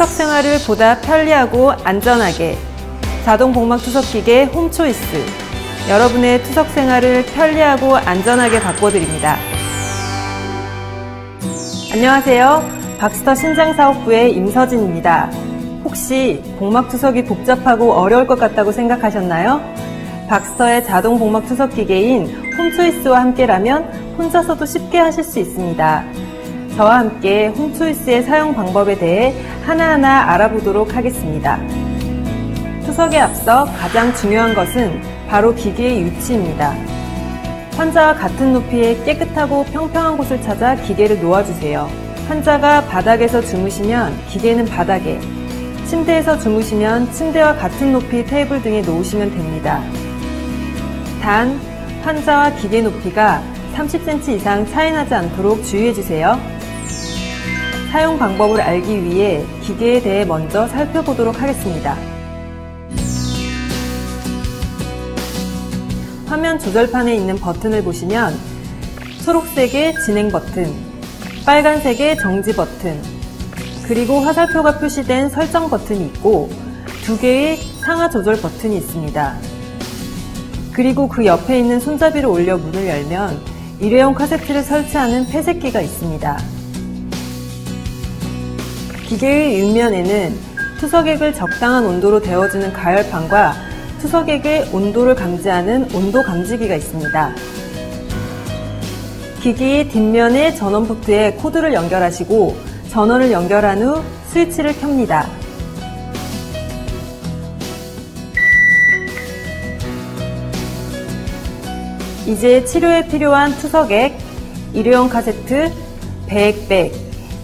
투석 생활을 보다 편리하고 안전하게 자동 복막 투석 기계 홈초이스, 여러분의 투석 생활을 편리하고 안전하게 바꿔드립니다. 안녕하세요. 박스터 신장사업부의 임서진입니다. 혹시 복막 투석이 복잡하고 어려울 것 같다고 생각하셨나요? 박스터의 자동 복막 투석 기계인 홈초이스와 함께라면 혼자서도 쉽게 하실 수 있습니다. 저와 함께 홈초이스의 사용 방법에 대해 하나하나 알아보도록 하겠습니다. 투석에 앞서 가장 중요한 것은 바로 기계의 위치입니다. 환자와 같은 높이의 깨끗하고 평평한 곳을 찾아 기계를 놓아주세요. 환자가 바닥에서 주무시면 기계는 바닥에, 침대에서 주무시면 침대와 같은 높이 테이블 등에 놓으시면 됩니다. 단, 환자와 기계 높이가 30cm 이상 차이 나지 않도록 주의해주세요. 사용 방법을 알기 위해 기계에 대해 먼저 살펴보도록 하겠습니다. 화면 조절판에 있는 버튼을 보시면 초록색의 진행 버튼, 빨간색의 정지 버튼, 그리고 화살표가 표시된 설정 버튼이 있고 2개의 상하 조절 버튼이 있습니다. 그리고 그 옆에 있는 손잡이를 올려 문을 열면 일회용 카세트를 설치하는 폐쇄기가 있습니다. 기계의 윗면에는 투석액을 적당한 온도로 데워주는 가열판과 투석액의 온도를 감지하는 온도 감지기가 있습니다. 기기의 뒷면의 전원 포트에 코드를 연결하시고 전원을 연결한 후 스위치를 켭니다. 이제 치료에 필요한 투석액, 일회용 카세트, 배액백,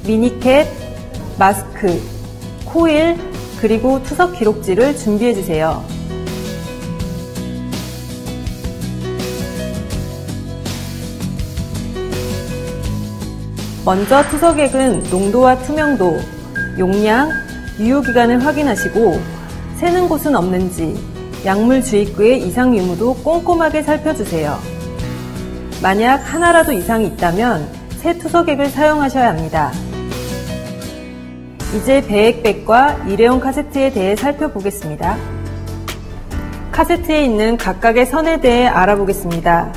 미니캣, 마스크, 코일, 그리고 투석 기록지를 준비해주세요. 먼저 투석액은 농도와 투명도, 용량, 유효기간을 확인하시고 새는 곳은 없는지 약물 주입구의 이상 유무도 꼼꼼하게 살펴주세요. 만약 하나라도 이상이 있다면 새 투석액을 사용하셔야 합니다. 이제 배액백과 일회용 카세트에 대해 살펴보겠습니다. 카세트에 있는 각각의 선에 대해 알아보겠습니다.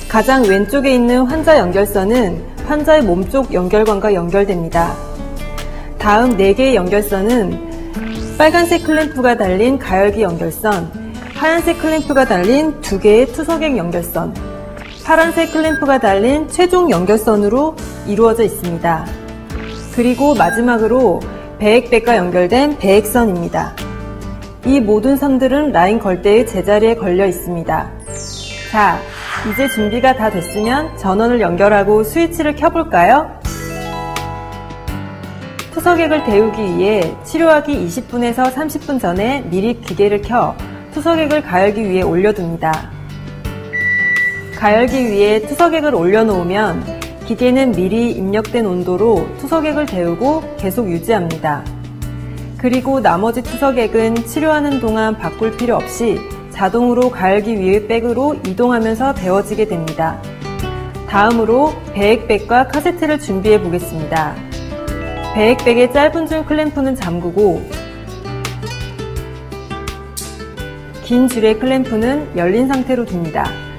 가장 왼쪽에 있는 환자 연결선은 환자의 몸쪽 연결관과 연결됩니다. 다음 4개의 연결선은 빨간색 클램프가 달린 가열기 연결선, 하얀색 클램프가 달린 2개의 투석액 연결선, 파란색 클램프가 달린 최종 연결선으로 이루어져 있습니다. 그리고 마지막으로 배액백과 연결된 배액선입니다. 이 모든 선들은 라인 걸대의 제자리에 걸려 있습니다. 자, 이제 준비가 다 됐으면 전원을 연결하고 스위치를 켜볼까요? 투석액을 데우기 위해 치료하기 20분에서 30분 전에 미리 기계를 켜 투석액을 가열기 위해 올려둡니다. 가열기 위해 투석액을 올려놓으면 기계는 미리 입력된 온도로 투석액을 데우고 계속 유지합니다. 그리고 나머지 투석액은 치료하는 동안 바꿀 필요 없이 자동으로 가열기 위의 백으로 이동하면서 데워지게 됩니다. 다음으로 배액백과 카세트를 준비해 보겠습니다. 배액백의 짧은 줄 클램프는 잠그고 긴 줄의 클램프는 열린 상태로 둡니다.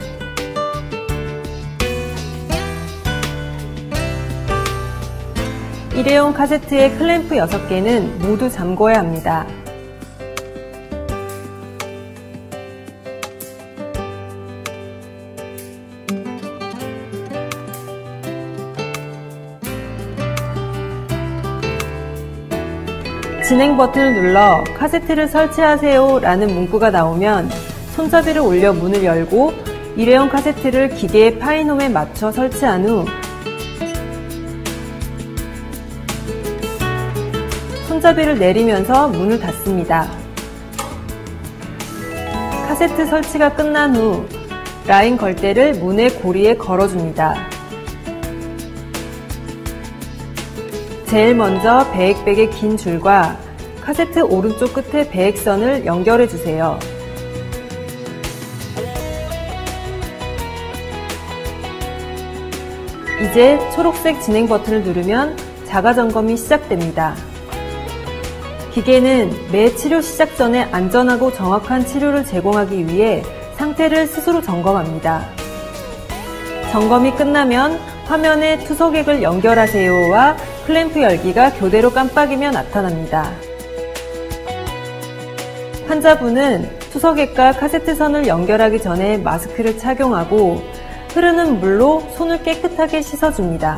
일회용 카세트의 클램프 6개는 모두 잠궈야 합니다. 진행 버튼을 눌러 카세트를 설치하세요 라는 문구가 나오면 손잡이를 올려 문을 열고 일회용 카세트를 기계의 파이놈에 맞춰 설치한 후 손잡이를 내리면서 문을 닫습니다. 카세트 설치가 끝난 후 라인 걸대를 문의 고리에 걸어줍니다. 제일 먼저 배액백의 긴 줄과 카세트 오른쪽 끝에 배액선을 연결해 주세요. 이제 초록색 진행 버튼을 누르면 자가 점검이 시작됩니다. 기계는 매 치료 시작 전에 안전하고 정확한 치료를 제공하기 위해 상태를 스스로 점검합니다. 점검이 끝나면 화면에 투석액을 연결하세요와 클램프 열기가 교대로 깜빡이며 나타납니다. 환자분은 투석액과 카세트선을 연결하기 전에 마스크를 착용하고 흐르는 물로 손을 깨끗하게 씻어줍니다.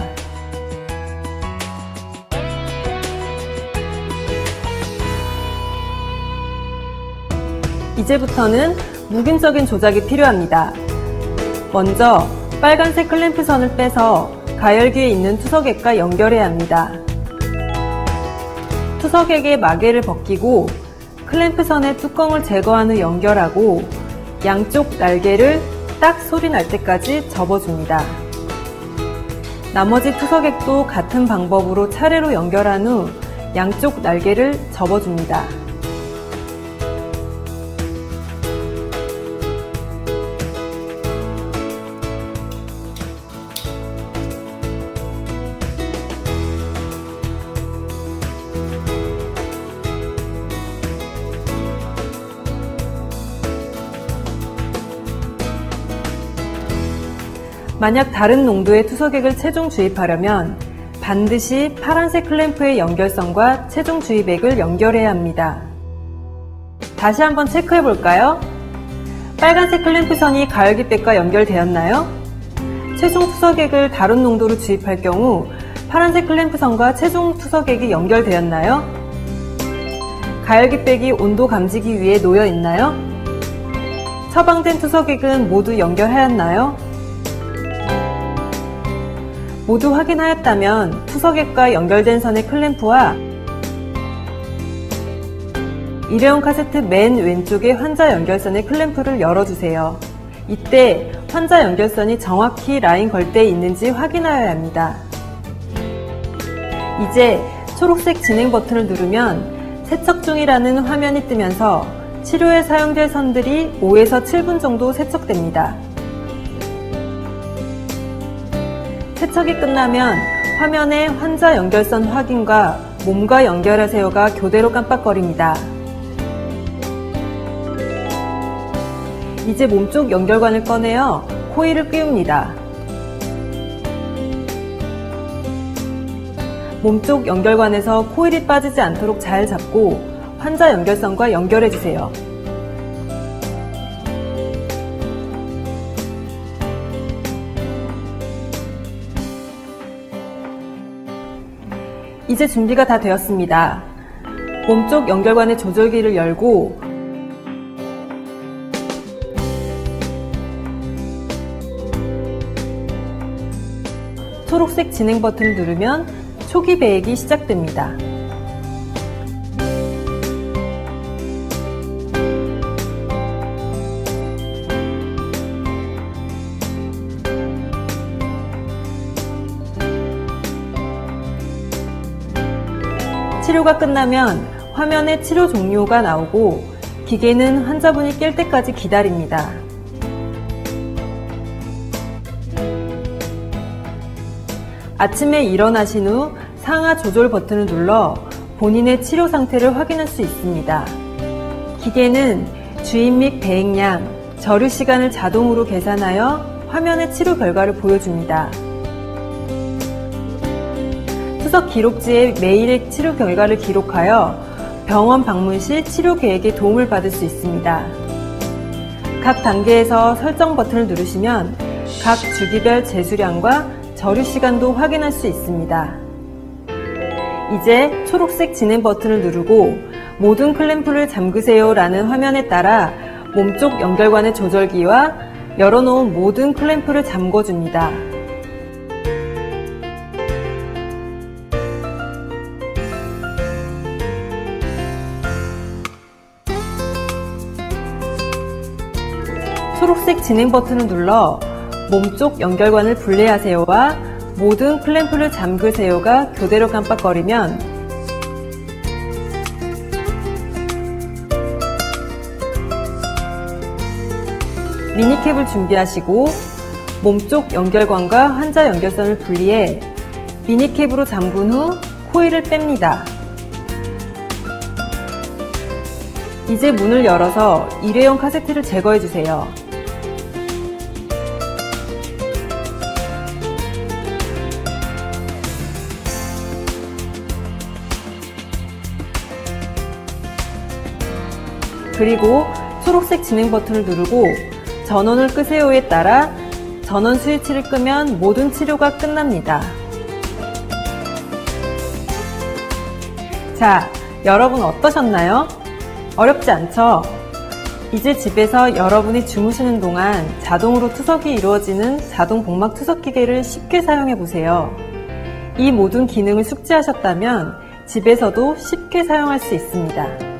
이제부터는 무균적인 조작이 필요합니다. 먼저 빨간색 클램프 선을 빼서 가열기에 있는 투석액과 연결해야 합니다. 투석액의 마개를 벗기고 클램프 선의 뚜껑을 제거한 후 연결하고 양쪽 날개를 딱 소리 날 때까지 접어줍니다. 나머지 투석액도 같은 방법으로 차례로 연결한 후 양쪽 날개를 접어줍니다. 만약 다른 농도의 투석액을 최종 주입하려면 반드시 파란색 클램프의 연결선과 최종 주입액을 연결해야 합니다. 다시 한번 체크해 볼까요? 빨간색 클램프 선이 가열기백과 연결되었나요? 최종 투석액을 다른 농도로 주입할 경우 파란색 클램프 선과 최종 투석액이 연결되었나요? 가열기백이 온도 감지기 위에 놓여 있나요? 처방된 투석액은 모두 연결하였나요? 모두 확인하였다면 투석액과 연결된 선의 클램프와 일회용 카세트 맨 왼쪽의 환자 연결선의 클램프를 열어주세요. 이때 환자 연결선이 정확히 라인 걸대에 있는지 확인하여야 합니다. 이제 초록색 진행 버튼을 누르면 세척 중이라는 화면이 뜨면서 치료에 사용될 선들이 5에서 7분 정도 세척됩니다. 세척이 끝나면 화면에 환자 연결선 확인과 몸과 연결하세요가 교대로 깜빡거립니다. 이제 몸쪽 연결관을 꺼내어 코일을 끼웁니다. 몸쪽 연결관에서 코일이 빠지지 않도록 잘 잡고 환자 연결선과 연결해주세요. 이제 준비가 다 되었습니다. 몸쪽 연결관의 조절기를 열고 초록색 진행 버튼을 누르면 초기 배액이 시작됩니다. 치료가 끝나면 화면에 치료 종료가 나오고 기계는 환자분이 깰 때까지 기다립니다. 아침에 일어나신 후 상하 조절 버튼을 눌러 본인의 치료 상태를 확인할 수 있습니다. 기계는 주입 및 배액량, 저류 시간을 자동으로 계산하여 화면에 치료 결과를 보여줍니다. 투석 기록지에 매일의 치료 결과를 기록하여 병원 방문 시 치료 계획에 도움을 받을 수 있습니다. 각 단계에서 설정 버튼을 누르시면 각 주기별 제수량과 저류 시간도 확인할 수 있습니다. 이제 초록색 진행 버튼을 누르고 모든 클램프를 잠그세요 라는 화면에 따라 몸쪽 연결관의 조절기와 열어놓은 모든 클램프를 잠궈줍니다. 초록색 진행 버튼을 눌러 몸쪽 연결관을 분리하세요와 모든 클램프를 잠그세요가 교대로 깜빡거리면 미니캡을 준비하시고 몸쪽 연결관과 환자 연결선을 분리해 미니캡으로 잠근 후 코일을 뺍니다. 이제 문을 열어서 일회용 카세트를 제거해 주세요. 그리고 초록색 진행 버튼을 누르고 전원을 끄세요에 따라 전원 스위치를 끄면 모든 치료가 끝납니다. 자, 여러분 어떠셨나요? 어렵지 않죠? 이제 집에서 여러분이 주무시는 동안 자동으로 투석이 이루어지는 자동 복막 투석 기계를 쉽게 사용해 보세요. 이 모든 기능을 숙지하셨다면 집에서도 쉽게 사용할 수 있습니다.